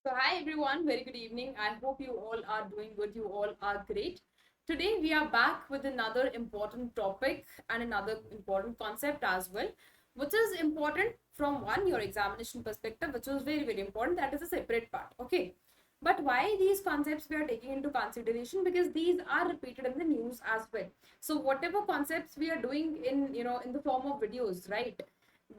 So, hi everyone, very good evening. I hope you all are doing good. You all are great. Today, we are back with another important topic and another important concept as well, which is important from your examination perspective, which was very, very important. That is a separate part. Okay. But why these concepts we are taking into consideration? Because these are repeated in the news as well. So, whatever concepts we are doing in the form of videos, right?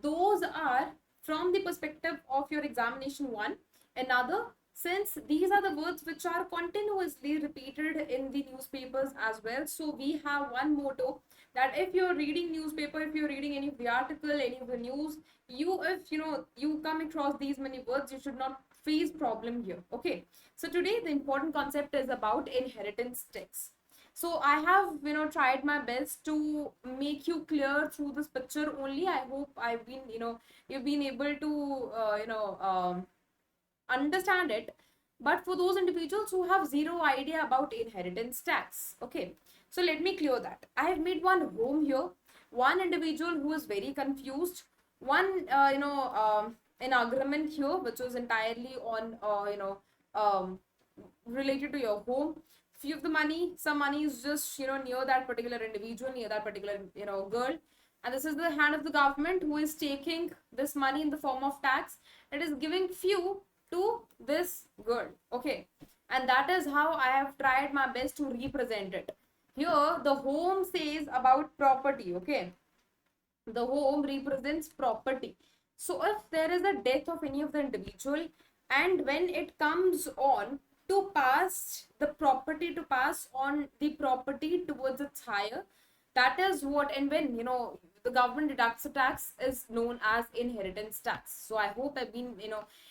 Those are from the perspective of your examination one. Another, since these are the words which are continuously repeated in the newspapers as well, so we have one motto that if you're reading newspaper, if you're reading any of the article, any of the news, if you come across these many words, you should not face problem here. Okay, so today the important concept is about inheritance tax. So I have tried my best to make you clear through this picture only. I hope I've been you've been able to understand it. But for those individuals who have zero idea about inheritance tax, okay, so let me clear that. I have made one home here, one individual who is very confused, one an agreement here which was entirely on related to your home. Few of the money, some money is just near that particular individual, near that particular girl, and this is the hand of the government who is taking this money in the form of tax. It is giving few to this girl. Okay, and that is how I have tried my best to represent it. Here the home says about property. Okay, the home represents property. So if there is a death of any of the individual, and when it comes on to pass the property, to pass on the property towards its higher, that is what, and when the government deducts a tax, is known as inheritance tax. So I hope I've been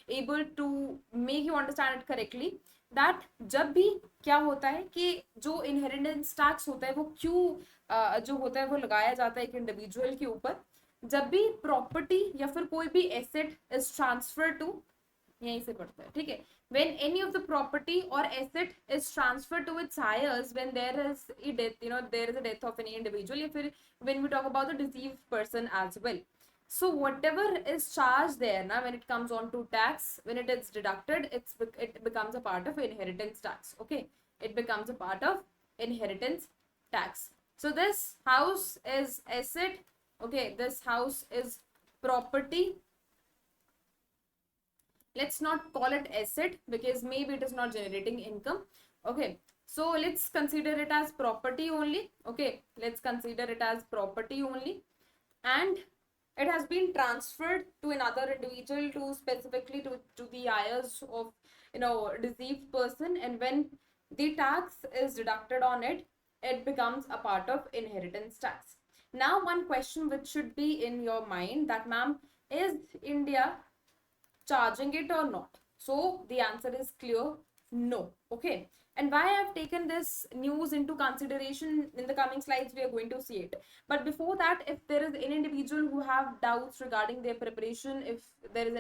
able to make you understand it correctly, that जब भी क्या होता है कि जो inheritance tax होता है वो क्यों जो होता है वो लगाया जाता है एक इंडिविजुअल के ऊपर, जब भी प्रॉपर्टी या फिर कोई भी एसेट इज ट्रांसफर टू, यहीं से पढ़ते हैं, ठीक है, when any of the property or asset is transferred to its heirs, when there is a death, there is a death of any individual, या फिर when we talk about the deceased person as well. So whatever is charged there now, when it comes on to tax, when it is deducted, it becomes a part of inheritance tax. Okay, it becomes a part of inheritance tax. So this house is asset. Okay, this house is property. Let's not call it asset because maybe it is not generating income. Okay, so let's consider it as property only. Okay, let's consider it as property only, and it has been transferred to another individual, to specifically to the heirs of deceased person, and when the tax is deducted on it, it becomes a part of inheritance tax. Now one question which should be in your mind, that ma'am, is India charging it or not? So the answer is clear, no. Okay, and why I've taken this news into consideration, in the coming slides we are going to see it. But before that, if there is any individual who have doubts regarding their preparation, if there is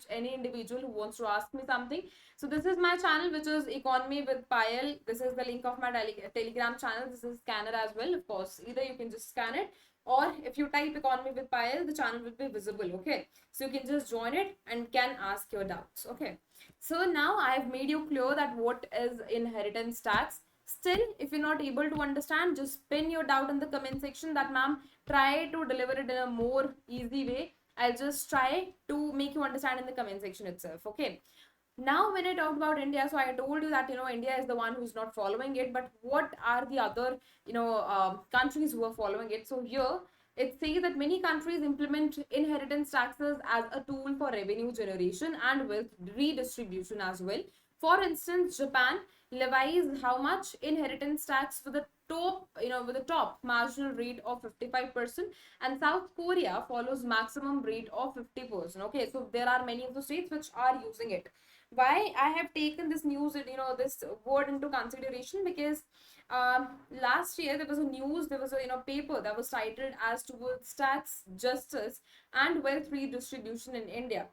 any individual who wants to ask me something, so this is my channel, which is Economy with Payal. This is the link of my telegram channel. This is scanner as well, of course. Either you can just scan it, or if you type Economy with Payal, the channel will be visible. Okay, so you can just join it and can ask your doubts. Okay, so now I've made you clear that what is inheritance tax. Still, if you're not able to understand, just pin your doubt in the comment section, that ma'am, try to deliver it in a more easy way. I'll just try to make you understand in the comment section itself. Okay, now when I talked about India, so I told you that India is the one who's not following it, but what are the other countries who are following it? So here it says that many countries implement inheritance taxes as a tool for revenue generation and wealth redistribution as well. For instance, Japan levies how much inheritance tax with the top marginal rate of 55%, and South Korea follows maximum rate of 50%. Okay, so there are many of the states which are using it. Why I have taken this news, this word into consideration, because last year there was a news, there was a paper that was titled as Towards Tax Justice and Wealth Redistribution in India.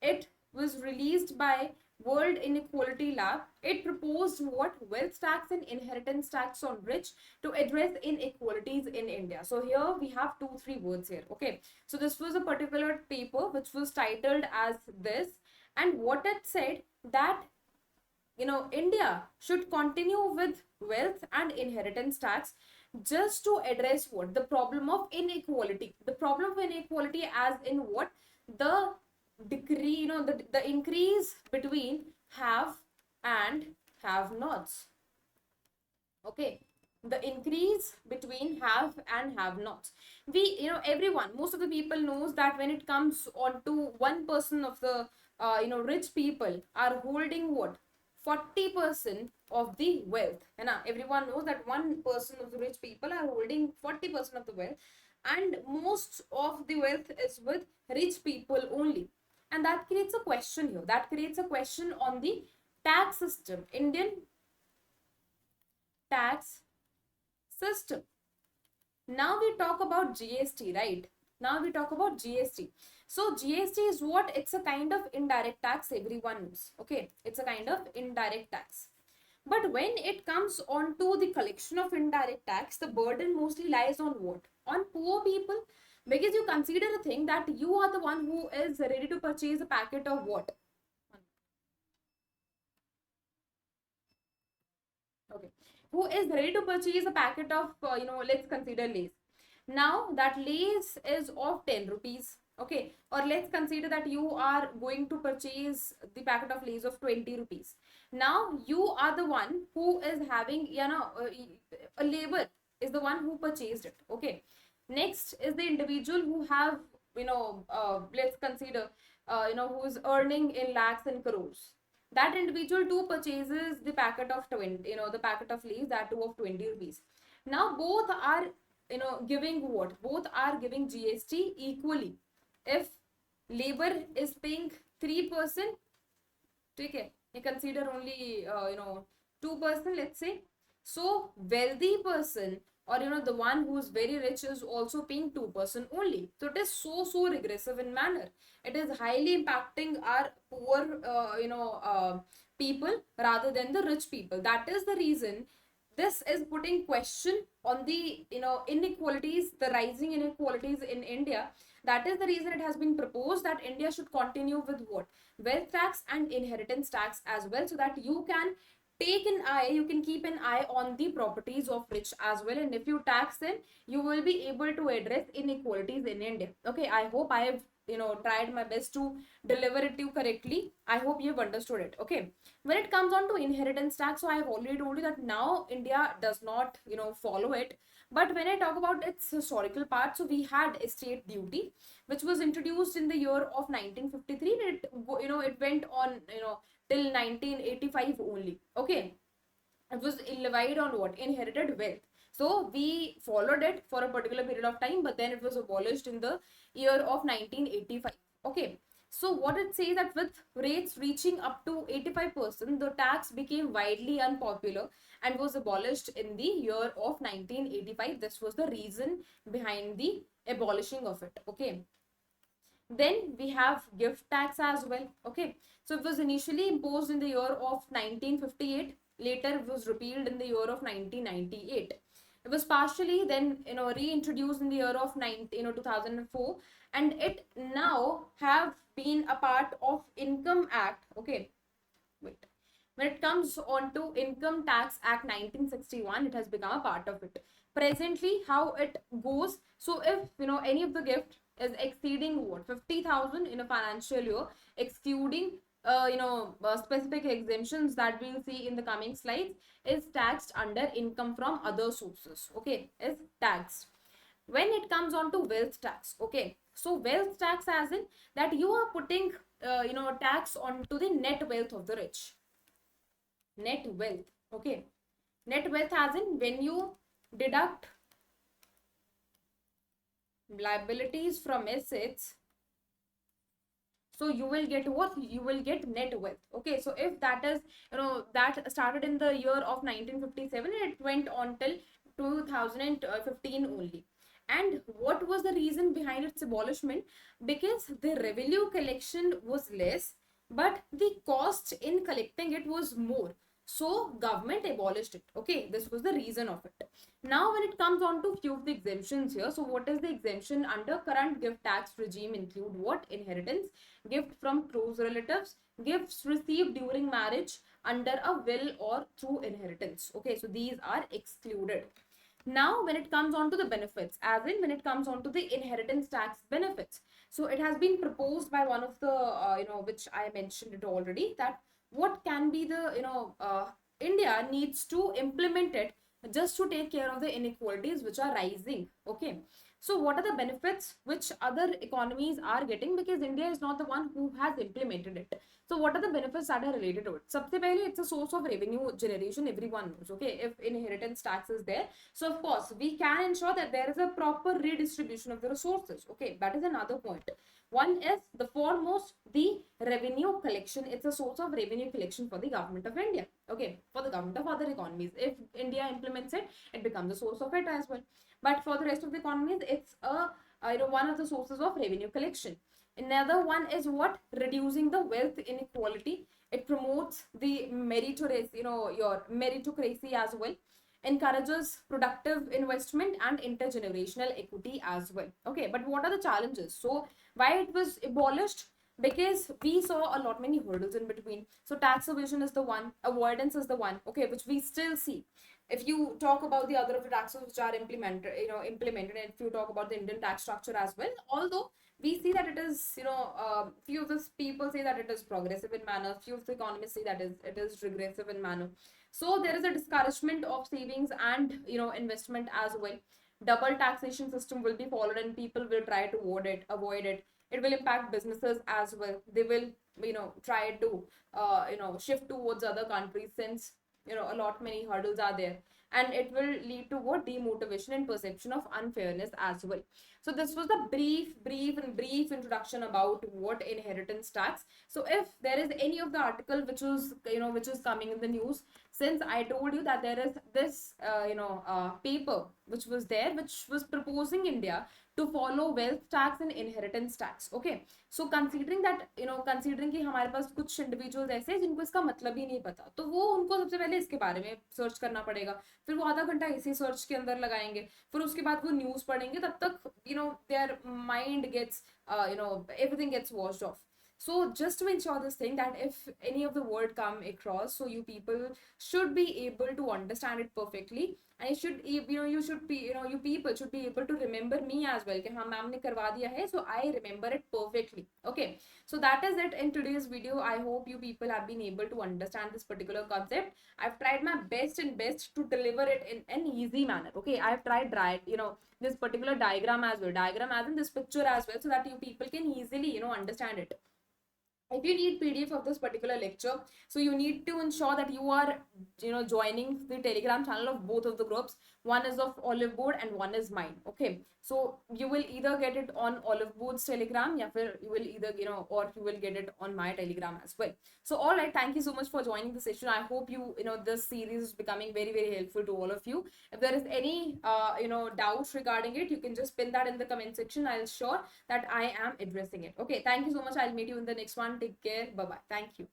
It was released by World Inequality Lab. It proposed what wealth tax and inheritance tax on rich to address inequalities in India. So here we have 2-3 words here. Okay, so this was a particular paper which was titled as this, And what it said that India should continue with wealth and inheritance tax just to address what the problem of inequality, the problem of inequality as in what the decree, the increase between have and have nots. Okay, the increase between have and have nots. We, everyone, most of the people knows that when it comes on to 1% of the rich people are holding what, 40% of the wealth, and everyone knows that 1% of the rich people are holding 40% of the wealth, and most of the wealth is with rich people only. And that creates a question here, that creates a question on the tax system, Indian tax system. Now we talk about GST, right? Now we talk about GST. So GST is what? It's a kind of indirect tax, everyone knows. Okay, it's a kind of indirect tax. But when it comes on to the collection of indirect tax, the burden mostly lies on what? On poor people. Because you consider a thing that you are the one who is ready to purchase a packet of what? Okay, who is ready to purchase a packet of let's consider Lays. Now that Lays is of 10 rupees. Okay, or let's consider that you are going to purchase the packet of Lays of 20 rupees. Now you are the one who is having, a labor is the one who purchased it. Okay, next is the individual who have, let's consider, who is earning in lakhs and crores. That individual too purchases the packet of 20, the packet of leaves, that too of 20 rupees. Now both are, giving what? Both are giving GST equally. If labor is paying 3%, okay, you consider only 2%, let's say. So wealthy person, or the one who's very rich, is also paying 2% only. So it is so regressive in manner. It is highly impacting our poor people rather than the rich people. That is the reason this is putting question on the inequalities, the rising inequalities in India. That is the reason it has been proposed that India should continue with what? Wealth tax and inheritance tax as well, so that you can take an eye, you can keep an eye on the properties of rich as well, and if you tax them, you will be able to address inequalities in India. Okay, I hope I have tried my best to deliver it to you correctly. I hope you've understood it. Okay, when it comes on to inheritance tax, so I have already told you that now India does not follow it. But when I talk about its historical part, so we had estate duty, which was introduced in the year of 1953. It went on till 1985 only. Okay, it was levied on what? Inherited wealth. So we followed it for a particular period of time, but then it was abolished in the year of 1985. Okay, so what it says that with rates reaching up to 85%, the tax became widely unpopular and was abolished in the year of 1985. This was the reason behind the abolishing of it. Okay, then we have gift tax as well. Okay, so it was initially imposed in the year of 1958. Later it was repealed in the year of 1998. It was partially then reintroduced in the year of 2004, and it now have been a part of Income Act. Okay, wait, when it comes on to Income Tax Act 1961, it has become a part of it. Presently, how it goes, so if any of the gift is exceeding what, 50,000 in a financial year, excluding specific exemptions that we'll see in the coming slides, is taxed under income from other sources. Okay, is taxed. When it comes on to wealth tax, okay, so wealth tax as in that you are putting tax onto the net wealth of the rich. Net wealth. Okay, net wealth as in when you deduct liabilities from assets, so you will get what? You will get net wealth. Okay, so if that is that started in the year of 1957, it went on till 2015 only. And what was the reason behind its abolishment? Because the revenue collection was less, but the cost in collecting it was more. So government abolished it. Okay, this was the reason of it. Now when it comes on to few of the exemptions here, so what is the exemption under current gift tax regime include what? Inheritance, gift from close relatives, gifts received during marriage, under a will or through inheritance. Okay, so these are excluded. Now when it comes on to the benefits, as in when it comes on to the inheritance tax benefits, so it has been proposed by one of the which I mentioned it already, that what can be the India needs to implement it just to take care of the inequalities which are rising. Okay, so what are the benefits which other economies are getting, because India is not the one who has implemented it. So what are the benefits that are related to it? Sabse pehle, it's a source of revenue generation, everyone knows. Okay, if inheritance tax is there, so of course we can ensure that there is a proper redistribution of the resources. Okay, that is another point. One is the foremost, the revenue collection. It's a source of revenue collection for the government of India. Okay, for the government of other economies, if India implements it, it becomes a source of it as well. But for the rest of the economies, it's one of the sources of revenue collection. Another one is what? Reducing the wealth inequality. It promotes the meritocracy, your meritocracy as well. Encourages productive investment and intergenerational equity as well. Okay, but what are the challenges? So why it was abolished? Because we saw a lot many hurdles in between. So tax evasion is the one, avoidance is the one, okay, which we still see. If you talk about the other of the taxes which are implemented, and if you talk about the Indian tax structure as well, although we see that it is, few of the people say that it is progressive in manner, few of the economists say that it is regressive in manner. So there is a discouragement of savings and investment as well. Double taxation system will be followed and people will try to avoid it. It will impact businesses as well. They will try to shift towards other countries, since a lot many hurdles are there, and it will lead to what? Demotivation and perception of unfairness as well. So this was the brief introduction about what inheritance tax. So if there is any of the article which is coming in the news, since I told you that there is this paper which was there, which was proposing India to follow wealth tax and inheritance tax. Okay, so considering that considering कि हमारे पास कुछ individuals ऐसे हैं जिनको इसका मतलब ही नहीं पता, तो वो उनको सबसे पहले इसके बारे में सर्च करना पड़ेगा, फिर वो आधा घंटा इसी सर्च के अंदर लगाएंगे, फिर उसके बाद वो न्यूज पढ़ेंगे, तब तक their mind gets everything gets washed off. So just to ensure this thing, that if any of the word come across, so you people should be able to understand it perfectly, and you should be you people should be able to remember me as well कि हाँ ma'am ने करवा दिया है, so I remember it perfectly. Okay, so that is it in today's video. I hope you people have been able to understand this particular concept. I've tried my best to deliver it in an easy manner. Okay, I've tried this particular diagram as well, diagram as in this picture as well, so that you people can easily understand it. If you need PDF of this particular lecture, so you need to ensure that you are joining the Telegram channel of both of the groups. One is of Olive Board and one is mine. Okay, so you will either get it on Olive Board's Telegram, या फिर you will either or you will get it on my Telegram as well. So all right, thank you so much for joining the session. I hope this series is becoming very helpful to all of you. If there is any doubts regarding it, you can just pin that in the comment section. I'll sure that I am addressing it. Okay, thank you so much. I'll meet you in the next one. Take care. Bye bye. Thank you.